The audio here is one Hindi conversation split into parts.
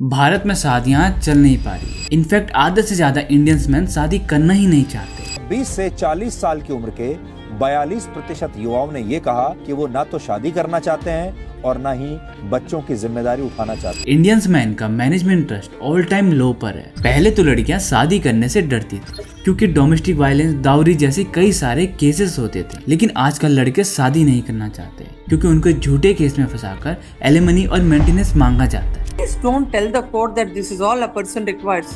भारत में शादियां चल नहीं पा रही। इनफैक्ट आधे से ज्यादा इंडियंस मैन शादी करना ही नहीं चाहते। 20 से 40 साल की उम्र के 42% युवाओं ने ये कहा कि वो ना तो शादी करना चाहते हैं और ना ही बच्चों की जिम्मेदारी उठाना चाहते हैं। इंडियंस मैन का मैनेजमेंट ट्रस्ट ऑल टाइम लो पर है। पहले तो लड़कियां शादी करने से डरती थी क्योंकि डोमेस्टिक वायलेंस, दाऊरी जैसे कई सारे केसेस होते थे। लेकिन आजकल लड़के शादी नहीं करना चाहते क्योंकि उनको झूठे केस में फंसाकर एलिमनी और मेंटेनेंस मांगा जाता है। Please don't tell the court that this is all a person requires.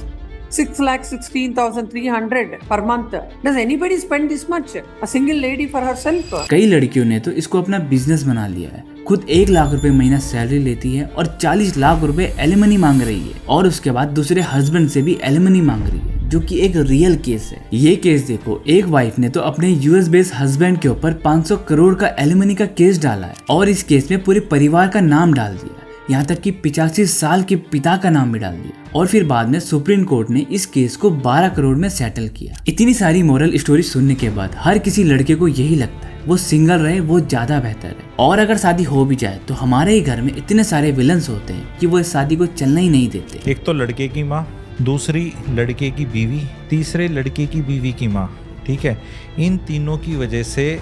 6,16,300 per month. Does anybody spend this much? A single lady for herself? कई लड़कियों ने तो इसको अपना बिजनेस बना लिया है। खुद 1 लाख रुपए महीना सैलरी लेती है और 40 लाख रुपए एलिमनी मांग रही है और उसके बाद दूसरे हस्बैंड से भी एलिमनी मांग रही है, जो कि एक रियल केस है। ये केस देखो, एक वाइफ ने तो अपने यूएस बेस्ड हस्बैंड के ऊपर 500 करोड़ का एलिमनी का केस डाला है और इस केस में पूरे परिवार का नाम डाल दिया, यहाँ तक कि 85 साल के पिता का नाम भी डाल दिया। और फिर बाद में सुप्रीम कोर्ट ने इस केस को 12 करोड़ में सेटल किया। इतनी सारी मोरल स्टोरी सुनने के बाद हर किसी लड़के को यही लगता है वो सिंगल रहे, वो ज्यादा बेहतर है। और अगर शादी हो भी जाए तो हमारे ही घर में इतने सारे विलन्स होते हैं कि वो इस शादी को चलना ही नहीं देते। एक तो लड़के की माँ, दूसरी लड़के की बीवी, तीसरे लड़के की बीवी की माँ, ठीक है। इन तीनों की वजह से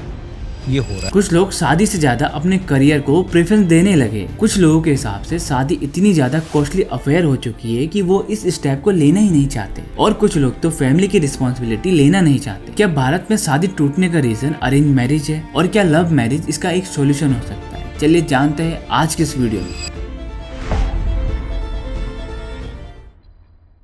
ये हो रहा है। कुछ लोग शादी से ज्यादा अपने करियर को प्रेफरेंस देने लगे। कुछ लोगों के हिसाब से शादी इतनी ज्यादा कॉस्टली अफेयर हो चुकी है कि वो इस स्टेप को लेना ही नहीं चाहते। और कुछ लोग तो फैमिली की रिस्पॉन्सिबिलिटी लेना नहीं चाहते। क्या भारत में शादी टूटने का रीजन अरेंज मैरिज है और क्या लव मैरिज इसका एक सोल्यूशन हो सकता है? चलिए जानते हैं आज के इस वीडियो में।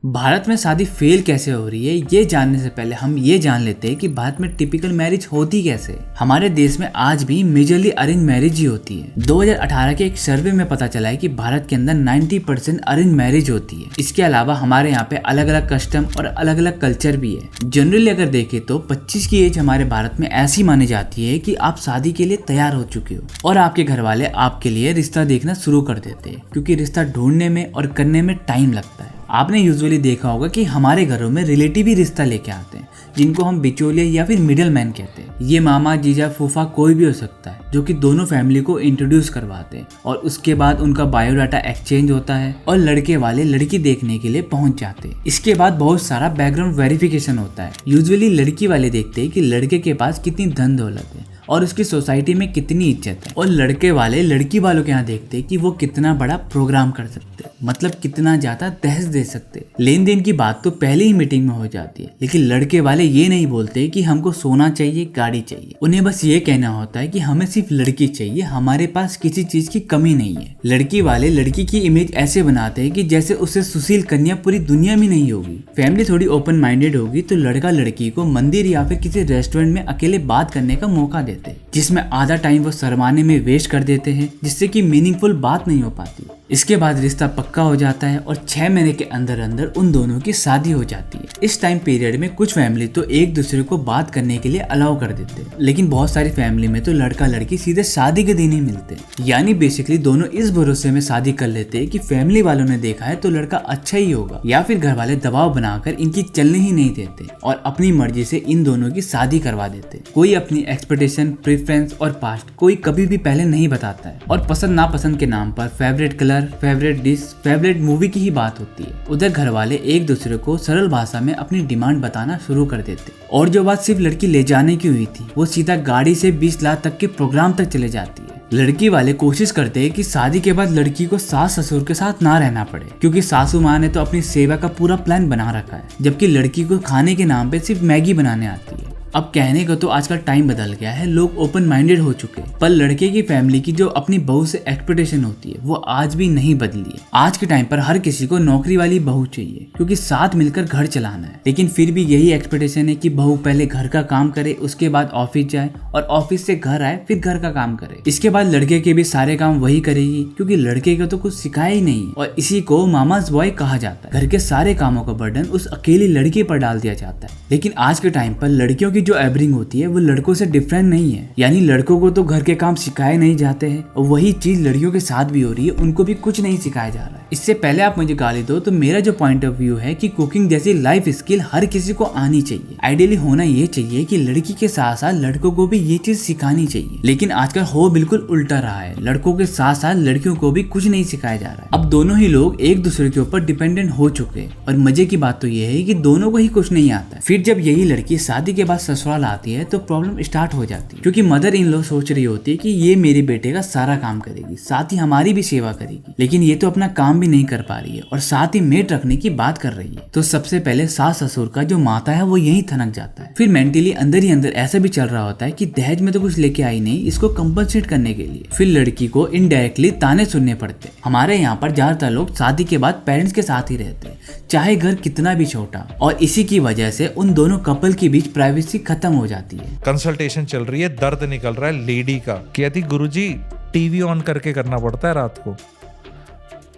भारत में शादी फेल कैसे हो रही है, ये जानने से पहले हम ये जान लेते हैं कि भारत में टिपिकल मैरिज होती कैसे। हमारे देश में आज भी मेजरली अरेंज मैरिज ही होती है। 2018 के एक सर्वे में पता चला है कि भारत के अंदर 90% अरेंज मैरिज होती है। इसके अलावा हमारे यहाँ पे अलग अलग कस्टम और अलग अलग कल्चर भी है। जनरली अगर देखें तो 25 की एज हमारे भारत में ऐसी मानी जाती है कि आप शादी के लिए तैयार हो चुके हो और आपके घर वाले आपके लिए रिश्ता देखना शुरू कर देते हैं, क्योंकि रिश्ता ढूंढने में और करने में टाइम लगता है। आपने यूजुअली देखा होगा कि हमारे घरों में रिलेटिव ही रिश्ता लेके आते हैं, जिनको हम बिचौलिया या फिर मिडिल मैन कहते हैं। ये मामा, जीजा, फूफा कोई भी हो सकता है, जो कि दोनों फैमिली को इंट्रोड्यूस करवाते हैं और उसके बाद उनका बायोडाटा एक्सचेंज होता है और लड़के वाले लड़की देखने के लिए पहुंच जाते हैं। इसके बाद बहुत सारा बैकग्राउंड वेरिफिकेशन होता है। यूजुअली लड़की वाले देखते हैं कि लड़के के पास कितनी धन दौलत है और उसकी सोसाइटी में कितनी इज्जत है, और लड़के वाले लड़की वालों के यहाँ देखते हैं कि वो कितना बड़ा प्रोग्राम कर सकते हैं, मतलब कितना ज्यादा दहेज दे सकते हैं। लेन देन की बात तो पहले ही मीटिंग में हो जाती है। लेकिन लड़के वाले ये नहीं बोलते कि हमको सोना चाहिए, गाड़ी चाहिए। उन्हें बस ये कहना होता है कि हमें सिर्फ लड़की चाहिए, हमारे पास किसी चीज की कमी नहीं है। लड़की वाले लड़की की इमेज ऐसे बनाते हैं कि जैसे उसे सुशील कन्या पूरी दुनिया में नहीं होगी। फैमिली थोड़ी ओपन माइंडेड होगी तो लड़का लड़की को मंदिर या फिर किसी रेस्टोरेंट में अकेले बात करने का मौका देते, जिसमें आधा टाइम वो शर्माने में वेस्ट कर देते हैं, जिससे कि मीनिंगफुल बात नहीं हो पाती। इसके बाद रिश्ता पक्का हो जाता है और 6 महीने के अंदर अंदर उन दोनों की शादी हो जाती है। इस टाइम पीरियड में कुछ फैमिली तो एक दूसरे को बात करने के लिए अलाउ कर देते हैं, लेकिन बहुत सारी फैमिली में तो लड़का लड़की सीधे शादी के दिन ही मिलते हैं। यानी बेसिकली दोनों इस भरोसे में शादी कर लेते हैं कि फैमिली वालों ने देखा है तो लड़का अच्छा ही होगा, या फिर घर वाले दबाव बनाकर इनकी चलने ही नहीं देते और अपनी मर्जी से इन दोनों की शादी करवा देते। कोई अपनी एक्सपेक्टेशन, प्रेफरेंस और पास्ट कोई कभी भी पहले नहीं बताता है और पसंद नापसंद के नाम पर favourite colour, favourite dish, favourite movie की ही बात होती है। उधर घर वाले एक दूसरे को सरल भाषा में अपनी डिमांड बताना शुरू कर देते और जो बात सिर्फ लड़की ले जाने की हुई थी वो सीधा गाड़ी से 20 लाख तक के प्रोग्राम तक चले जाती है। लड़की वाले कोशिश करते हैं कि शादी के बाद लड़की को सास ससुर के साथ ना रहना पड़े, क्योंकि सासू माँ ने तो अपनी सेवा का पूरा प्लान बना रखा है, जबकि लड़की को खाने के नाम पे सिर्फ मैगी बनाने आती है। अब कहने को तो आजकल टाइम बदल गया है, लोग ओपन माइंडेड हो चुके हैं, पर लड़के की फैमिली की जो अपनी बहू से एक्सपेक्टेशन होती है वो आज भी नहीं बदली है। आज के टाइम पर हर किसी को नौकरी वाली बहू चाहिए, क्योंकि साथ मिलकर घर चलाना है। लेकिन फिर भी यही एक्सपेक्टेशन है कि बहू पहले घर का काम करे, उसके बाद ऑफिस जाए और ऑफिस से घर आए, फिर घर का काम करे। इसके बाद लड़के के भी सारे काम वही करेगी, क्योंकि लड़के को तो कुछ सिखाया ही नहीं है और इसी को मामाज बॉय कहा जाता है। घर के सारे कामों का बर्डन उस अकेली लड़की पर डाल दिया जाता है। लेकिन आज के टाइम पर लड़कियों की जो अपब्रिंग होती है वो लड़कों से डिफरेंट नहीं है, यानी लड़कों को तो घर के काम सिखाए नहीं जाते हैं और वही चीज लड़कियों के साथ भी हो रही है, उनको भी कुछ नहीं सिखाया जा रहा है। इससे पहले आप मुझे गाली दो तो मेरा जो पॉइंट ऑफ व्यू है कि कुकिंग जैसी लाइफ स्किल हर किसी को आनी चाहिए। आइडियली होना ये चाहिए कि लड़की के साथ साथ लड़कों को भी ये चीज सिखानी चाहिए, लेकिन आजकल हो बिल्कुल उल्टा रहा है। लड़कों के साथ साथ लड़कियों को भी कुछ नहीं सिखाया जा रहा है। अब दोनों ही लोग एक दूसरे के ऊपर डिपेंडेंट हो चुके हैं और मजे की बात तो ये है कि दोनों को ही कुछ नहीं आता है। फिर जब यही लड़की शादी के बाद ससुराल आती है तो प्रॉब्लम स्टार्ट हो जाती है, क्योंकि मदर इन लॉ सोच रही होती है कि ये मेरे बेटे का सारा काम करेगी, साथ ही हमारी भी सेवा करेगी, लेकिन ये तो अपना काम भी नहीं कर पा रही है और साथ ही मेड रखने की बात कर रही है। तो सबसे पहले सास ससुर का जो माथा है वो यही थनक जाता है। फिर मेंटली अंदर ही अंदर ऐसा भी चल रहा होता है कि दहेज में तो कुछ लेके आई नहीं, इसको कंपनसेट करने के लिए फिर लड़की को इनडायरेक्टली ताने सुनने पड़ते हैं। हमारे यहाँ पर ज्यादातर लोग शादी के बाद पेरेंट्स के साथ ही रहते हैं, चाहे घर कितना भी छोटा, और इसी की वजह से उन दोनों कपल के बीच प्राइवेसी खत्म हो जाती है। कंसल्टेशन चल रही है, दर्द निकल रहा है लेडी का, कहती गुरुजी टीवी ऑन करके करना पड़ता है रात को।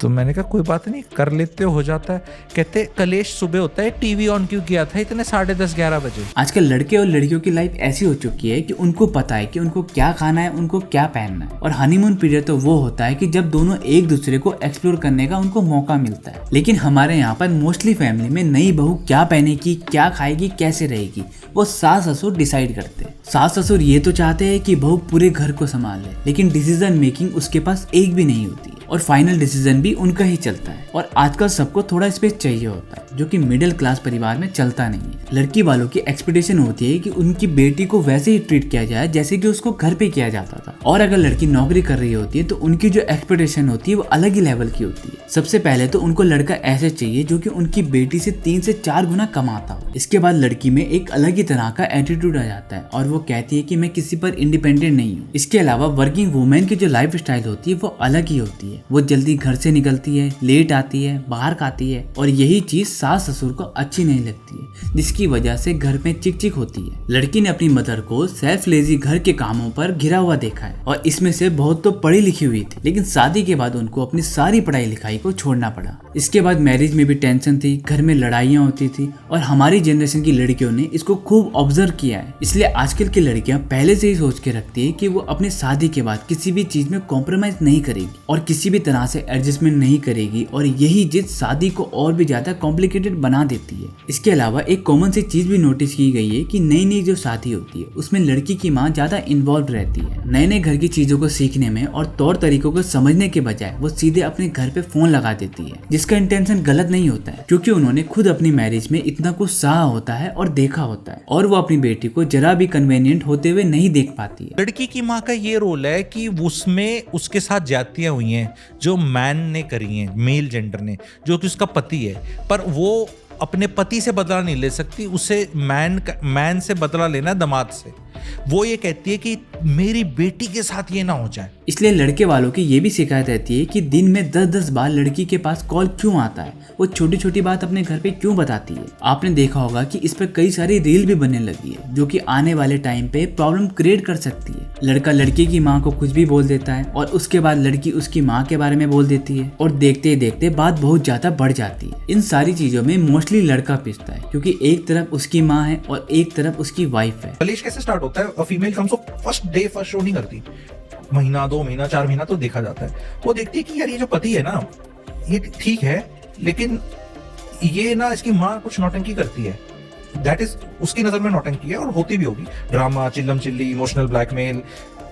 तो मैंने कहा कोई बात नहीं, कर लेते हो जाता है। कहते कलेश सुबह होता है, टीवी ऑन क्यों किया था इतने 10:30-11 बजे। आजकल लड़के और लड़कियों की लाइफ ऐसी हो चुकी है कि उनको पता है कि उनको क्या खाना है, उनको क्या पहनना है, और हनीमून पीरियड तो वो होता है कि जब दोनों एक दूसरे को एक्सप्लोर करने का उनको मौका मिलता है। लेकिन हमारे यहाँ पर मोस्टली फैमिली में नई बहू क्या पहनेगी, क्या खाएगी, कैसे रहेगी, वो सास ससुर डिसाइड करते हैं। सास ससुर ये तो चाहते हैं कि बहू पूरे घर को संभाल ले, लेकिन डिसीजन मेकिंग उसके पास एक भी नहीं होती और फाइनल डिसीजन भी उनका ही चलता है। और आजकल सबको थोड़ा स्पेस चाहिए होता है, जो कि मिडिल क्लास परिवार में चलता नहीं है। लड़की वालों की एक्सपेक्टेशन होती है कि उनकी बेटी को वैसे ही ट्रीट किया जाए जैसे कि उसको घर पे किया जाता था, और अगर लड़की नौकरी कर रही होती है तो उनकी जो एक्सपेक्टेशन होती है वो अलग ही लेवल की होती है। सबसे पहले तो उनको लड़का ऐसे चाहिए जो कि उनकी बेटी से 3 से 4 गुना कमाता हो। इसके बाद लड़की में एक अलग ही तरह का एटीट्यूड आ जाता है और वो कहती है कि मैं किसी पर इंडिपेंडेंट नहीं हूँ। इसके अलावा वर्किंग वुमेन की जो लाइफ स्टाइल होती है वो अलग ही होती है। वो जल्दी घर से निकलती है, लेट आती है, बाहर खाती है, और यही चीज सास ससुर को अच्छी नहीं लगती है, जिसकी वजह से घर में चिक चिक होती है। लड़की ने अपनी मदर को सेल्फ लेजी घर के कामों पर घिरा हुआ देखा है, और इसमें से बहुत तो पढ़ी लिखी हुई थी, लेकिन शादी के बाद उनको अपनी सारी पढ़ाई लिखाई को छोड़ना पड़ा। इसके बाद मैरिज में भी टेंशन थी, घर में लड़ाइयाँ होती थी, और हमारी जनरेशन की लड़कियों ने इसको खूब ऑब्जर्व किया है। इसलिए आजकल की लड़कियां पहले से ही सोच के रखती है कि वो अपनी शादी के बाद किसी भी चीज में कॉम्प्रोमाइज नहीं करेगी और किसी भी तरह से एडजस्टमेंट नहीं करेगी, और यही जिद शादी को और भी ज्यादा कॉम्प्लिकेटेड बना देती है। इसके अलावा एक कॉमन सी चीज भी नोटिस की गई है कि नई नई जो शादी होती है उसमें लड़की की माँ ज्यादा इन्वॉल्व रहती है। नए नए घर की चीजों को सीखने में और तौर तरीकों को समझने के बजाय वो सीधे अपने घर पे फोन लगा देती है, जिसका इंटेंशन गलत नहीं होता है, क्योंकि उन्होंने खुद अपनी मैरिज में इतना कुछ सहा होता है और देखा होता है, और वो अपनी बेटी को जरा भी कन्वीनियंट होते हुए नहीं देख पाती है। लड़की की माँ का ये रोल है कि उसमें उसके साथ ज्यादतियां हुई हैं जो मैन ने करी हैं, मेल जेंडर ने, जो कि उसका पति है, पर वो अपने पति से बदला नहीं ले सकती, उसे मैन से बदला लेना दामाद से। वो ये कहती है कि मेरी बेटी के साथ ये ना हो जाए। इसलिए लड़के वालों की ये भी शिकायत रहती है कि दिन में 10-10 बार लड़की के पास कॉल क्यों आता है, वो छोटी छोटी बात अपने घर पे क्यों बताती है। आपने देखा होगा कि इस पर कई सारी रील भी बनने लगी है, जो कि आने वाले टाइम पे प्रॉब्लम क्रिएट कर सकती है। लड़का लड़की की माँ को कुछ भी बोल देता है और उसके बाद लड़की उसकी माँ के बारे में बोल देती है, और देखते देखते बात बहुत ज्यादा बढ़ जाती है। इन सारी चीजों में मोस्टली लड़का पिसता है, क्योंकि एक तरफ उसकी माँ है और एक तरफ उसकी वाइफ है। कलेश कैसे स्टार्ट होता है? फीमेल कम्स फर्स्ट शो नहीं करती, महीना 2 महीना 4 महीना तो देखा जाता है। वो देखती है कि यार ये जो पति है ना, ये ठीक है, लेकिन ये ना इसकी माँ कुछ नौटंकी करती है। दैट इज उसकी नजर में नौटंकी है, और होती भी होगी। ड्रामा, चिल्लम चिल्ली, इमोशनल ब्लैकमेल,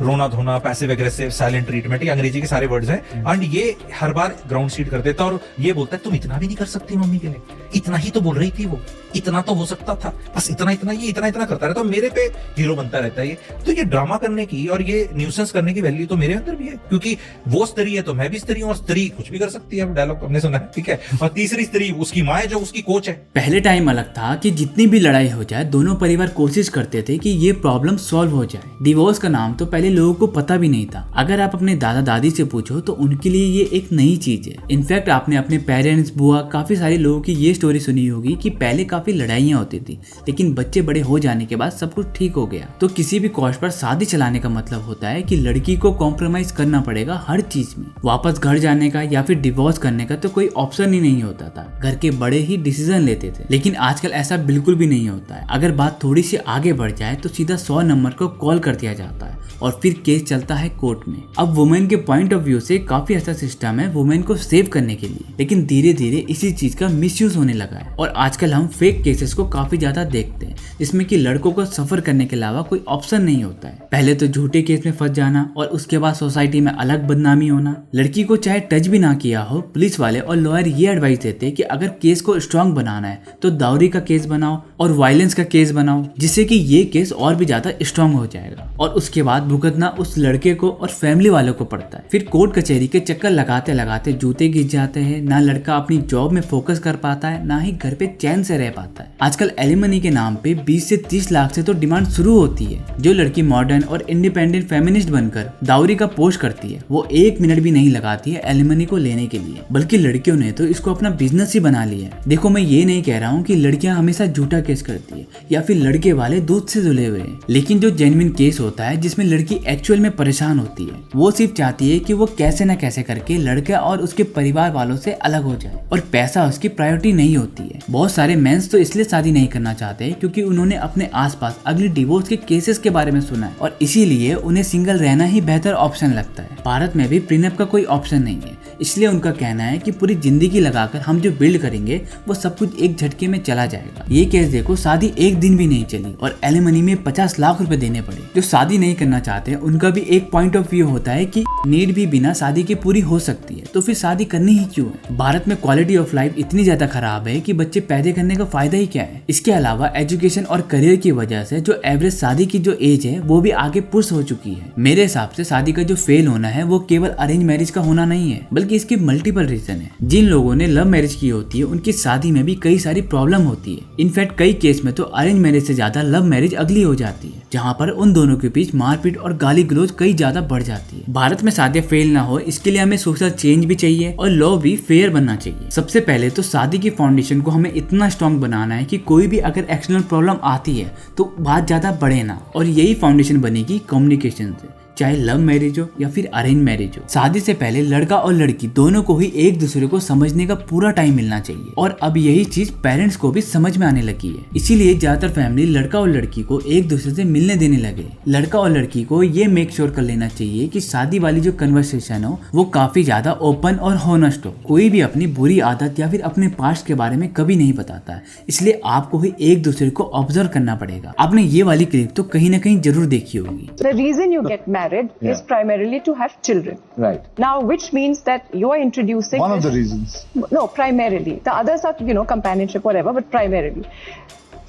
रोना धोना, पैसिव एग्रेसिव, साइलेंट ट्रीटमेंट, ये अंग्रेजी के सारे वर्ड्स हैं। एंड ये हर बार ग्राउंड सीट कर देता है और ये बोलता है तुम इतना भी नहीं कर सकती मम्मी के लिए, इतना ही तो बोल रही थी वो, इतना तो हो सकता था, बस इतना इतना, ये इतना इतना करता रहता है, मेरे पे हीरो बनता रहता है ये। तो ये ड्रामा करने की और ये न्यूसेंस करने की वैल्यू तो मेरे अंदर भी है, क्योंकि वो स्त्री है तो मैं भी स्त्री हूँ, और स्त्री कुछ भी कर सकती है। डायलॉग हमने सुना है, ठीक है। और तीसरी स्त्री उसकी माँ है जो उसकी कोच है। पहले टाइम अलग था कि जितनी भी लड़ाई हो जाए दोनों परिवार कोशिश करते थे कि ये प्रॉब्लम सॉल्व हो जाए। डिवोर्स का नाम तो पहले पहले लोगों को पता भी नहीं था। अगर आप अपने दादा दादी से पूछो तो उनके लिए ये एक नई चीज है। इनफैक्ट आपने अपने पेरेंट्स, बुआ, काफी सारे लोगों की ये स्टोरी सुनी होगी कि पहले काफी लड़ाइयाँ होती थी, लेकिन बच्चे बड़े हो जाने के बाद सब कुछ ठीक हो गया। तो किसी भी कॉस्ट पर शादी चलाने का मतलब होता है कि लड़की को कॉम्प्रोमाइज करना पड़ेगा हर चीज में। वापस घर जाने का या फिर डिवोर्स करने का तो कोई ऑप्शन ही नहीं होता था, घर के बड़े ही डिसीजन लेते थे। लेकिन आजकल ऐसा बिल्कुल भी नहीं होता है। अगर बात थोड़ी सी आगे बढ़ जाए तो सीधा 100 नंबर को कॉल कर दिया जाता है और फिर केस चलता है कोर्ट में। अब वुमेन के पॉइंट ऑफ व्यू से काफी अच्छा सिस्टम है वुमेन को सेव करने के लिए, लेकिन धीरे धीरे इसी चीज का मिसयूज होने लगा है और आजकल हम फेक केसेस को काफी ज्यादा देखते हैं जिसमें कि लड़कों को सफर करने के अलावा कोई ऑप्शन नहीं होता है। पहले तो झूठे केस में फंस जाना और उसके बाद सोसाइटी में अलग बदनामी होना। लड़की को चाहे टच भी ना किया हो, पुलिस वाले और लॉयर ये एडवाइस देते हैं कि अगर केस को स्ट्रांग बनाना है तो दाऊरी का केस बनाओ और वायलेंस का केस बनाओ, जिससे कि ये केस और भी ज्यादा स्ट्रांग हो जाएगा और उसके बाद भुगतना उस लड़के को और फैमिली वालों को पड़ता है। फिर कोर्ट कचहरी के चक्कर लगाते लगाते जूते घिस जाते हैं। ना लड़का अपनी जॉब में फोकस कर पाता है, ना ही घर पे चैन से रह पाता है। आजकल एलिमनी के नाम पे 20 से 30 लाख से तो डिमांड शुरू होती है। जो लड़की मॉडर्न और इंडिपेंडेंट फेमिनिस्ट बनकर दाऊरी का पोस्ट करती है वो 1 मिनट भी नहीं लगाती है एलिमनी को लेने के लिए, बल्कि लड़कियों ने तो इसको अपना बिजनेस ही बना लिया है। देखो, मैं ये नहीं कह रहा हूँ कि लड़कियां हमेशा झूठा केस करती है या फिर लड़के वाले दूध से धुले हुए हैं, लेकिन जो जेन्युइन केस होता है जिसमें लड़की एक्चुअल में परेशान होती है, वो सिर्फ चाहती है कि वो कैसे न कैसे करके लड़का और उसके परिवार वालों से अलग हो जाए और पैसा उसकी प्रायोरिटी नहीं होती है। बहुत सारे मेंस तो इसलिए शादी नहीं करना चाहते क्योंकि उन्होंने अपने आसपास अगली डिवोर्स के केसेस के बारे में सुना है और इसीलिए उन्हें सिंगल रहना ही बेहतर ऑप्शन लगता है। भारत में भी प्रीनअप का कोई ऑप्शन नहीं है, इसलिए उनका कहना है कि पूरी जिंदगी लगाकर हम जो बिल्ड करेंगे वो सब कुछ एक झटके में चला जाएगा। ये केस देखो, शादी 1 दिन भी नहीं चली और एलिमनी में 50 लाख रुपए देने पड़े। जो शादी नहीं करना चाहते उनका भी एक पॉइंट ऑफ व्यू होता है कि नीड भी बिना शादी के पूरी हो सकती है, तो फिर शादी करनी ही क्यों है। भारत में क्वालिटी ऑफ लाइफ इतनी ज्यादा खराब है कि बच्चे पैदा करने का फायदा ही क्या है। इसके अलावा एजुकेशन और करियर की वजह से जो एवरेज शादी की जो एज है वो भी आगे पुश हो चुकी है। मेरे हिसाब से शादी का जो फेल होना है वो केवल अरेंज मैरिज का होना नहीं है, बल्कि इसके मल्टीपल रीजन है। जिन लोगों ने लव मैरिज की होती है उनकी शादी में भी कई सारी प्रॉब्लम होती है। इनफैक्ट कई केस में तो अरेंज मैरिज से ज्यादा लव मैरिज अगली हो जाती है, जहाँ पर उन दोनों के बीच मारपीट और गाली गलौज कई ज्यादा बढ़ जाती है। भारत में शादियां फेल ना हो इसके लिए हमें सोशल चेंज भी चाहिए और लॉ भी फेयर बनना चाहिए। सबसे पहले तो शादी की फाउंडेशन को हमें इतना स्ट्रॉन्ग बनाना है कि कोई भी अगर एक्सटर्नल प्रॉब्लम आती है तो बात ज्यादा बढ़े ना, और यही फाउंडेशन बनेगी कम्युनिकेशन से, चाहे लव मैरिज हो या फिर अरेंज मैरिज हो। शादी से पहले लड़का और लड़की दोनों को ही एक दूसरे को समझने का पूरा टाइम मिलना चाहिए और अब यही चीज पेरेंट्स को भी समझ में आने लगी है। इसीलिए ज्यादातर फैमिली लड़का और लड़की को एक दूसरे से मिलने देने लगे। लड़का और लड़की को ये मेक श्योर कर लेना चाहिए कि शादी वाली जो कन्वर्सेशन हो वो काफी ज्यादा ओपन और हॉनेस्ट हो। कोई भी अपनी बुरी आदत या फिर अपने पास्ट के बारे में कभी नहीं बताता है, इसलिए आपको ही एक दूसरे को ऑब्जर्व करना पड़ेगा। आपने ये वाली क्लिप तो कहीं ना कहीं जरूर देखी होगी। The reason you get married is primarily to have children. Right. Now, which means that you are introducing One of the reasons. No, primarily. The others are, companionship, whatever, but primarily.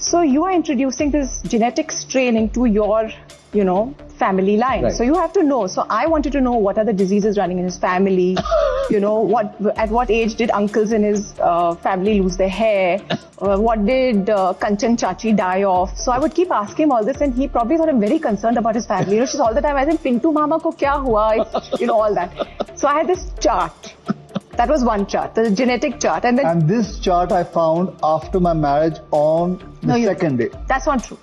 So you are introducing this genetic strain into your, family line. Right. So you have to know. So I wanted to know what are the diseases running in his family. At what age did uncles in his family lose their hair? What did Kanchan Chachi die of? So I would keep asking him all this, and he probably thought I'm very concerned about his family. She's all the time, I think, Pintu Mama ko kya hua? All that. So I had this chart. That was one chart, the genetic chart. And this chart I found after my marriage on the second day. That's not true.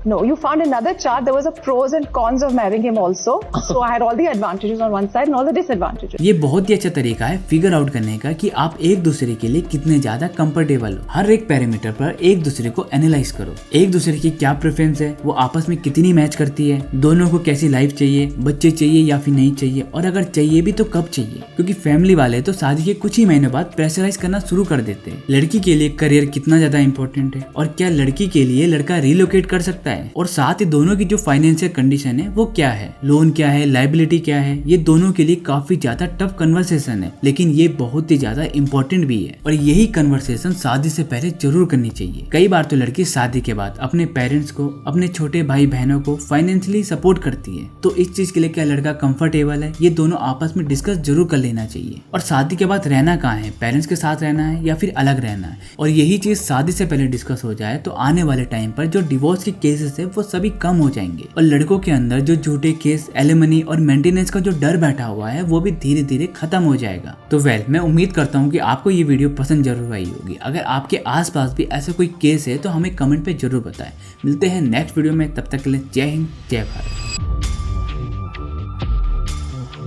No, you found another chart. There was a pros and cons of marrying him also. So I had all the advantages on one side and all the disadvantages. ये बहुत ही अच्छा तरीका है फिगर आउट करने का कि आप एक दूसरे के लिए कितने ज्यादा कंफर्टेबल हो। हर एक पैरामीटर पर एक दूसरे को एनालाइज करो, एक दूसरे की क्या प्रेफरेंस है, वो आपस में कितनी मैच करती है, दोनों को कैसी लाइफ चाहिए, बच्चे चाहिए या फिर नहीं चाहिए, और अगर चाहिए भी तो कब चाहिए। क्योंकि फैमिली वाले तो शादी के कुछ ही महीनों बाद प्रेशराइज करना शुरू कर देते हैं। लड़की के लिए करियर कितना ज्यादा इंपॉर्टेंट है और क्या लड़की के लिए लड़का रिलोकेट कर सकता है, और साथ ही दोनों की जो फाइनेंशियल कंडीशन है वो क्या है, लोन क्या है, लायबिलिटी क्या है, ये दोनों के लिए काफी ज्यादा टफ कन्वर्सेशन है, लेकिन ये बहुत ही ज्यादा इंपॉर्टेंट भी है और यही कन्वर्सेशन शादी से पहले जरूर करनी चाहिए। कई बार तो लड़की शादी के बाद अपने पेरेंट्स को, अपने छोटे भाई बहनों को फाइनेंशियली सपोर्ट करती है, तो इस चीज के लिए क्या लड़का कंफर्टेबल है, ये दोनों आपस में डिस्कस जरूर कर लेना चाहिए। और शादी के बाद रहना कहाँ है, पेरेंट्स के साथ रहना है या फिर अलग रहना है, और यही चीज शादी से पहले डिस्कस हो जाए तो आने वाले टाइम पर जो डिवोर्स के केस केसेस है वो सभी कम हो जाएंगे और लड़कों के अंदर जो झूठे केस, एलिमनी और मेंटेनेंस का जो डर बैठा हुआ है वो भी धीरे धीरे खत्म हो जाएगा। तो मैं उम्मीद करता हूँ कि आपको ये वीडियो पसंद जरूर आई होगी। अगर आपके आसपास भी ऐसा कोई केस है तो हमें कमेंट पे जरूर बताएं। मिलते हैं नेक्स्ट वीडियो में, तब तक के लिए जय हिंद, जय भारत।